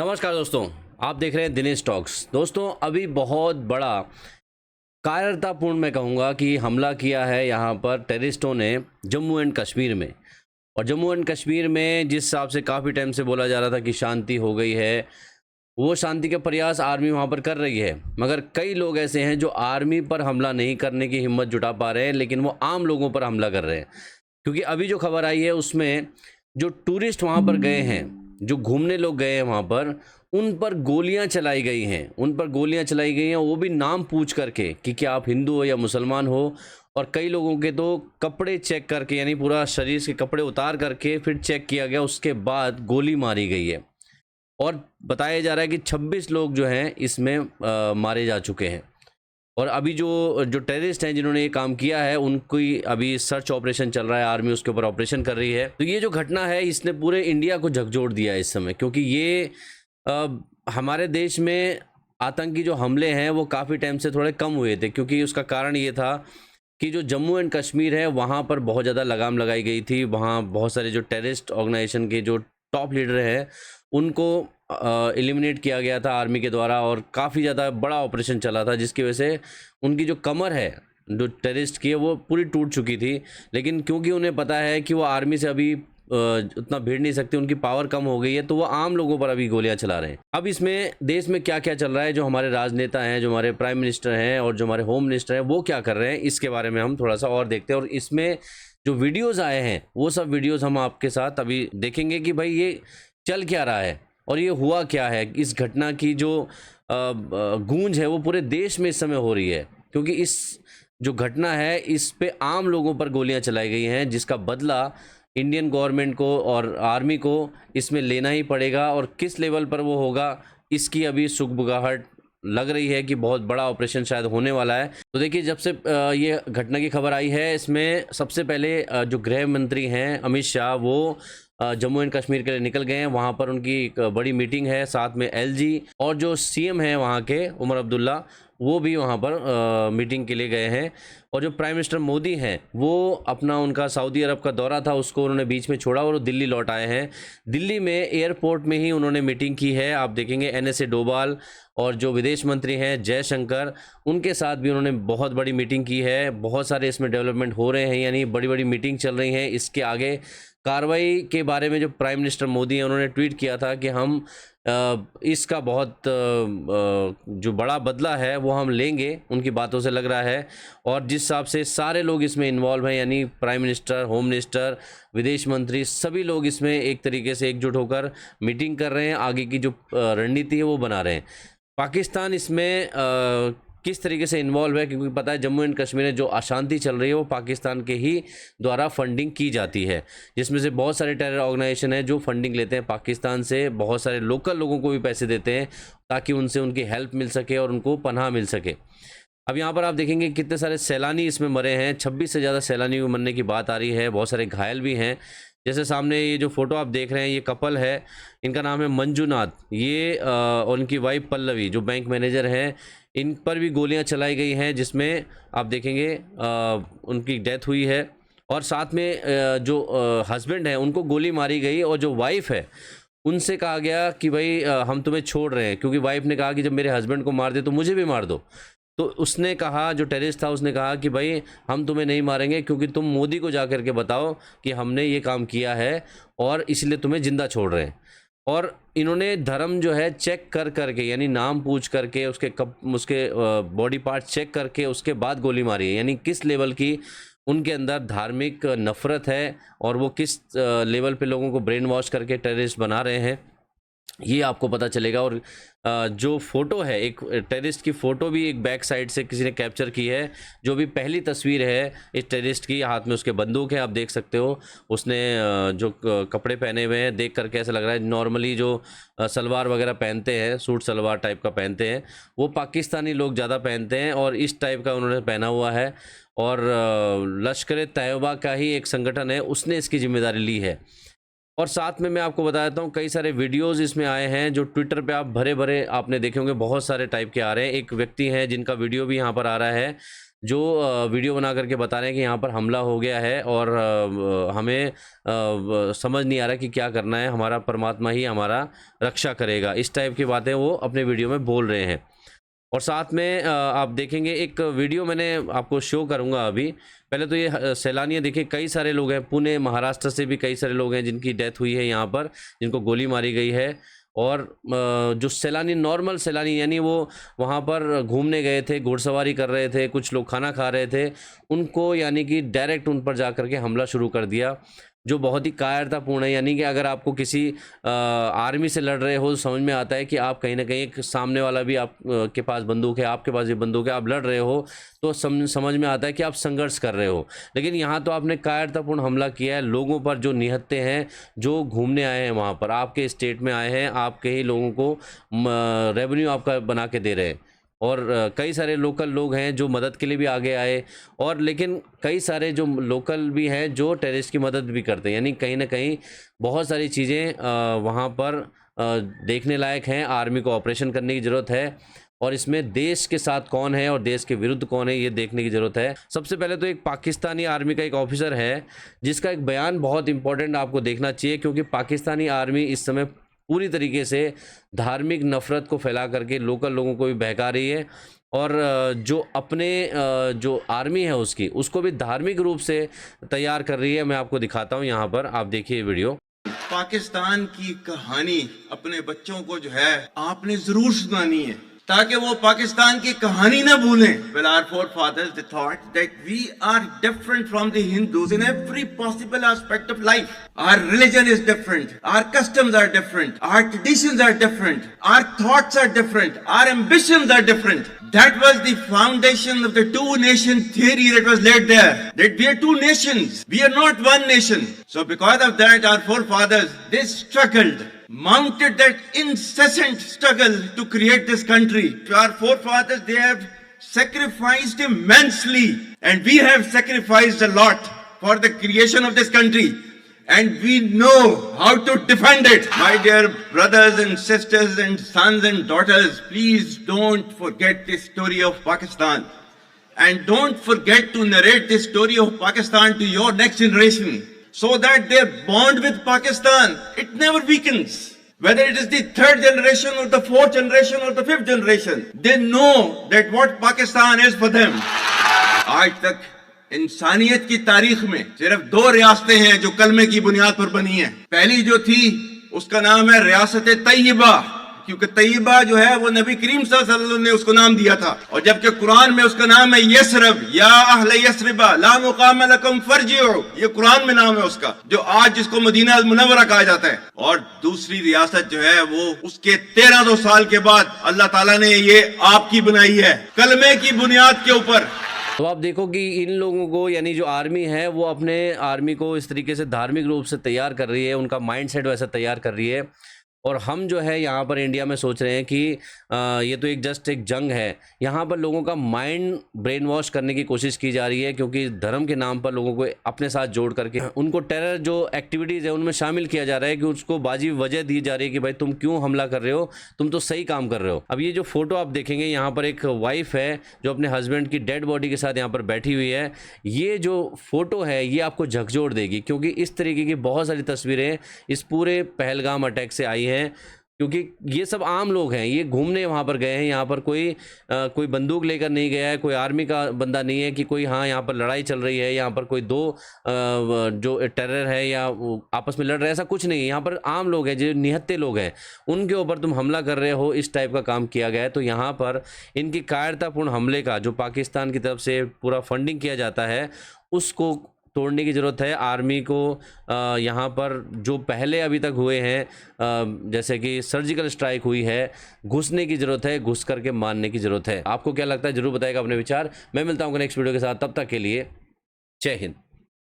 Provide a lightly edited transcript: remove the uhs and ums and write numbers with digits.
नमस्कार दोस्तों, आप देख रहे हैं दिनेश टॉक्स। दोस्तों, अभी बहुत बड़ा कायरतापूर्ण मैं कहूँगा कि हमला किया है यहाँ पर टेररिस्टों ने जम्मू एंड कश्मीर में। और जम्मू एंड कश्मीर में जिस हिसाब से काफ़ी टाइम से बोला जा रहा था कि शांति हो गई है, वो शांति के प्रयास आर्मी वहाँ पर कर रही है। मगर कई लोग ऐसे हैं जो आर्मी पर हमला नहीं करने की हिम्मत जुटा पा रहे हैं, लेकिन वो आम लोगों पर हमला कर रहे हैं। क्योंकि अभी जो खबर आई है उसमें जो टूरिस्ट वहाँ पर गए हैं, जो घूमने लोग गए हैं वहाँ पर, उन पर गोलियां चलाई गई हैं। उन पर गोलियां चलाई गई हैं, वो भी नाम पूछ करके कि क्या आप हिंदू हो या मुसलमान हो। और कई लोगों के तो कपड़े चेक करके, यानी पूरा शरीर के कपड़े उतार करके फिर चेक किया गया, उसके बाद गोली मारी गई है। और बताया जा रहा है कि 26 लोग जो हैं इसमें मारे जा चुके हैं। और अभी जो जो टेररिस्ट हैं जिन्होंने ये काम किया है, उनकी अभी सर्च ऑपरेशन चल रहा है, आर्मी उसके ऊपर ऑपरेशन कर रही है। तो ये जो घटना है इसने पूरे इंडिया को झकझोर दिया है इस समय, क्योंकि ये हमारे देश में आतंकी जो हमले हैं वो काफ़ी टाइम से थोड़े कम हुए थे। क्योंकि उसका कारण ये था कि जो जम्मू एंड कश्मीर है वहाँ पर बहुत ज़्यादा लगाम लगाई गई थी। वहाँ बहुत सारे जो टेररिस्ट ऑर्गेनाइजेशन के जो टॉप लीडर हैं उनको एलिमिनेट किया गया था आर्मी के द्वारा, और काफ़ी ज़्यादा बड़ा ऑपरेशन चला था, जिसकी वजह से उनकी जो कमर है जो टेररिस्ट की है वो पूरी टूट चुकी थी। लेकिन क्योंकि उन्हें पता है कि वो आर्मी से अभी उतना भिड़ नहीं सकते, उनकी पावर कम हो गई है, तो वो आम लोगों पर अभी गोलियां चला रहे हैं। अब इसमें देश में क्या क्या चल रहा है, जो हमारे राजनेता हैं, जो हमारे प्राइम मिनिस्टर हैं और जो हमारे होम मिनिस्टर हैं, वो क्या कर रहे हैं, इसके बारे में हम थोड़ा सा और देखते हैं। और इसमें जो वीडियोज़ आए हैं वो सब वीडियोज़ हम आपके साथ अभी देखेंगे कि भाई ये चल क्या रहा है और ये हुआ क्या है। इस घटना की जो गूंज है वो पूरे देश में इस समय हो रही है, क्योंकि इस जो घटना है इस पे आम लोगों पर गोलियां चलाई गई हैं, जिसका बदला इंडियन गवर्नमेंट को और आर्मी को इसमें लेना ही पड़ेगा। और किस लेवल पर वो होगा, इसकी अभी सुगबुगाहट लग रही है कि बहुत बड़ा ऑपरेशन शायद होने वाला है। तो देखिए, जब से ये घटना की खबर आई है, इसमें सबसे पहले जो गृह मंत्री हैं अमित शाह, वो जम्मू एंड कश्मीर के लिए निकल गए हैं। वहाँ पर उनकी एक बड़ी मीटिंग है, साथ में एलजी और जो सीएम है वहाँ के उमर अब्दुल्ला, वो भी वहाँ पर मीटिंग के लिए गए हैं। और जो प्राइम मिनिस्टर मोदी हैं वो अपना उनका सऊदी अरब का दौरा था, उसको उन्होंने बीच में छोड़ा और दिल्ली लौट आए हैं। दिल्ली में एयरपोर्ट में ही उन्होंने मीटिंग की है। आप देखेंगे एनएसए डोभाल और जो विदेश मंत्री हैं जयशंकर, उनके साथ भी उन्होंने बहुत बड़ी मीटिंग की है। बहुत सारे इसमें डेवलपमेंट हो रहे हैं, यानी बड़ी बड़ी मीटिंग चल रही हैं। इसके आगे कार्रवाई के बारे में जो प्राइम मिनिस्टर मोदी हैं उन्होंने ट्वीट किया था कि हम इसका बहुत जो बड़ा बदला है वो हम लेंगे, उनकी बातों से लग रहा है। और जिस हिसाब से सारे लोग इसमें इन्वॉल्व हैं, यानी प्राइम मिनिस्टर, होम मिनिस्टर, विदेश मंत्री, सभी लोग इसमें एक तरीके से एकजुट होकर मीटिंग कर रहे हैं, आगे की जो रणनीति है वो बना रहे हैं। पाकिस्तान इसमें किस तरीके से इन्वॉल्व है, क्योंकि पता है जम्मू एंड कश्मीर में जो अशांति चल रही है वो पाकिस्तान के ही द्वारा फंडिंग की जाती है, जिसमें से बहुत सारे टेरर ऑर्गेनाइजेशन है जो फंडिंग लेते हैं पाकिस्तान से। बहुत सारे लोकल लोगों को भी पैसे देते हैं ताकि उनसे उनकी हेल्प मिल सके और उनको पनाह मिल सके। अब यहाँ पर आप देखेंगे कितने सारे सैलानी इसमें मरे हैं, 26 से ज़्यादा सैलानी मरने की बात आ रही है, बहुत सारे घायल भी हैं। जैसे सामने ये जो फोटो आप देख रहे हैं, ये कपल है, इनका नाम है मंजूनाथ, ये और उनकी वाइफ पल्लवी जो बैंक मैनेजर हैं, इन पर भी गोलियां चलाई गई हैं, जिसमें आप देखेंगे उनकी डेथ हुई है। और साथ में जो हस्बैंड है उनको गोली मारी गई, और जो वाइफ है उनसे कहा गया कि भाई हम तुम्हें छोड़ रहे हैं, क्योंकि वाइफ ने कहा कि जब मेरे हस्बैंड को मार दे तो मुझे भी मार दो। तो उसने कहा, जो टेररिस्ट था उसने कहा कि भाई हम तुम्हें नहीं मारेंगे, क्योंकि तुम मोदी को जा कर के बताओ कि हमने ये काम किया है और इसलिए तुम्हें ज़िंदा छोड़ रहे हैं। और इन्होंने धर्म जो है चेक कर करके, यानी नाम पूछ करके, उसके बॉडी पार्ट चेक करके उसके बाद गोली मारी है। यानी किस लेवल की उनके अंदर धार्मिक नफरत है और वो किस लेवल पे लोगों को ब्रेन वॉश करके टेररिस्ट बना रहे हैं, ये आपको पता चलेगा। और जो फोटो है, एक टेररिस्ट की फ़ोटो भी एक बैक साइड से किसी ने कैप्चर की है। जो भी पहली तस्वीर है इस टेररिस्ट की, हाथ में उसके बंदूक है, आप देख सकते हो। उसने जो कपड़े पहने हुए हैं देख करके ऐसा लग रहा है नॉर्मली जो सलवार वगैरह पहनते हैं, सूट सलवार टाइप का पहनते हैं, वो पाकिस्तानी लोग ज़्यादा पहनते हैं, और इस टाइप का उन्होंने पहना हुआ है। और लश्कर तैयबा का ही एक संगठन है, उसने इसकी जिम्मेदारी ली है। और साथ में मैं आपको बता देता हूँ, कई सारे वीडियोस इसमें आए हैं जो ट्विटर पे आप भरे भरे आपने देखे होंगे, बहुत सारे टाइप के आ रहे हैं। एक व्यक्ति हैं जिनका वीडियो भी यहाँ पर आ रहा है, जो वीडियो बना करके बता रहे हैं कि यहाँ पर हमला हो गया है और हमें समझ नहीं आ रहा कि क्या करना है, हमारा परमात्मा ही हमारा रक्षा करेगा, इस टाइप की बातें वो अपने वीडियो में बोल रहे हैं। और साथ में आप देखेंगे एक वीडियो मैंने आपको शो करूंगा अभी। पहले तो ये सैलानी है, देखिए कई सारे लोग हैं, पुणे महाराष्ट्र से भी कई सारे लोग हैं जिनकी डेथ हुई है यहाँ पर, जिनको गोली मारी गई है। और जो सैलानी, नॉर्मल सैलानी, यानी वो वहाँ पर घूमने गए थे, घुड़सवारी कर रहे थे, कुछ लोग खाना खा रहे थे, उनको यानी कि डायरेक्ट उन पर जा कर के हमला शुरू कर दिया, जो बहुत ही कायरतापूर्ण है। यानी कि अगर आपको किसी आर्मी से लड़ रहे हो तो समझ में आता है कि आप कहीं ना कहीं, एक सामने वाला भी आप के पास बंदूक है, आपके पास भी बंदूक है, आप लड़ रहे हो तो समझ में आता है कि आप संघर्ष कर रहे हो। लेकिन यहाँ तो आपने कायरतापूर्ण हमला किया है लोगों पर जो निहत्ते हैं, जो घूमने आए हैं वहाँ पर, आपके स्टेट में आए हैं, आपके ही लोगों को रेवेन्यू आपका बना के दे रहे हैं। और कई सारे लोकल लोग हैं जो मदद के लिए भी आगे आए, और लेकिन कई सारे जो लोकल भी हैं जो टेररिस्ट की मदद भी करते हैं। यानी कहीं ना कहीं बहुत सारी चीज़ें वहाँ पर देखने लायक हैं। आर्मी को ऑपरेशन करने की ज़रूरत है, और इसमें देश के साथ कौन है और देश के विरुद्ध कौन है ये देखने की ज़रूरत है। सबसे पहले तो एक पाकिस्तानी आर्मी का एक ऑफिसर है जिसका एक बयान बहुत इंपॉर्टेंट आपको देखना चाहिए, क्योंकि पाकिस्तानी आर्मी इस समय पूरी तरीके से धार्मिक नफरत को फैला करके लोकल लोगों को भी बहका रही है, और जो अपने जो आर्मी है उसको भी धार्मिक रूप से तैयार कर रही है। मैं आपको दिखाता हूं, यहाँ पर आप देखिए वीडियो। पाकिस्तान की कहानी अपने बच्चों को जो है आपने जरूर सुनानी है, ताकि वो पाकिस्तान की कहानी ना भूलें। Well, our forefathers they thought that we are different from the Hindus in every possible aspect of life. Our religion is different, our customs are different, our traditions are different, our thoughts are different, our ambitions are different. That was the foundation of the two nation theory that was laid there. That we are two nations, we are not one nation. So because of that, our forefathers, they struggled, mounted that incessant struggle to create this country. Our forefathers, they have sacrificed immensely, and we have sacrificed a lot for the creation of this country, and we know how to defend it. My dear brothers and sisters and sons and daughters, please don't forget the story of Pakistan, and don't forget to narrate the story of Pakistan to your next generation, so that their bond with Pakistan, it never weakens. Whether it is the third generation or the fourth generation or the fifth generation, they know that what Pakistan is for them. आज तक इंसानियत की तारीख में सिर्फ दो रियासतें हैं जो कलमे की बुनियाद पर बनी हैं। पहली जो थी उसका नाम है रियासत तैयबा, क्योंकि तैयबा जो है वो नबी करीम सल्लल्लाहु अलैहि वसल्लम ने उसको नाम दिया था, और जबकि कुरान में उसका नाम है यसरब, या अहले यसरिबा ला मुकाम लकुम फरजिउ, ये कुरान में नाम है उसका, जो आज जिसको मदीना अल मुनव्वरा कहा जाता है। और दूसरी रियासत जो है वो उसके 1300 साल के बाद अल्लाह ताला ने ये आपकी बनाई है कलमे की बुनियाद के ऊपर। तो आप देखो कि इन लोगों को, यानी जो आर्मी है वो अपने आर्मी को इस तरीके से धार्मिक रूप से तैयार कर रही है, उनका माइंडसेट वैसा तैयार कर रही है। और हम जो है यहाँ पर इंडिया में सोच रहे हैं कि ये तो एक जस्ट एक जंग है। यहाँ पर लोगों का माइंड ब्रेन वॉश करने की कोशिश की जा रही है, क्योंकि धर्म के नाम पर लोगों को अपने साथ जोड़ करके उनको टेरर जो एक्टिविटीज़ है उनमें शामिल किया जा रहा है, कि उसको बाजी वजह दी जा रही है कि भाई तुम क्यों हमला कर रहे हो, तुम तो सही काम कर रहे हो। अब ये जो फोटो आप देखेंगे, यहाँ पर एक वाइफ है जो अपने हस्बैंड की डेड बॉडी के साथ यहाँ पर बैठी हुई है। ये जो फोटो है ये आपको झकझोर देगी, क्योंकि इस तरीके की बहुत सारी तस्वीरें इस पूरे पहलगाम अटैक से आई हैं। क्योंकि ये सब आम लोग हैं, ये घूमने वहाँ पर गए हैं, यहाँ पर कोई बंदूक लेकर नहीं गया है, कोई आर्मी का बंदा नहीं है कि कोई हाँ यहाँ पर लड़ाई चल रही है, यहाँ पर कोई दो जो टेरर है या आपस में लड़ रहे हैं, ऐसा कुछ नहीं है। यहाँ पर आम लोग हैं, जो निहत्ते लोग हैं, उनके ऊपर तुम हमला कर रहे हो, इस टाइप का काम किया गया है। तो यहाँ पर इनकी कायरतापूर्ण हमले का जो पाकिस्तान की तरफ से पूरा फंडिंग किया जाता है उसको तोड़ने की ज़रूरत है। आर्मी को यहाँ पर जो पहले अभी तक हुए हैं, जैसे कि सर्जिकल स्ट्राइक हुई है, घुसने की ज़रूरत है, घुस करके मारने की ज़रूरत है। आपको क्या लगता है ज़रूर बताइएगा अपने विचार। मैं मिलता हूँ नेक्स्ट वीडियो के साथ, तब तक के लिए जय हिंद।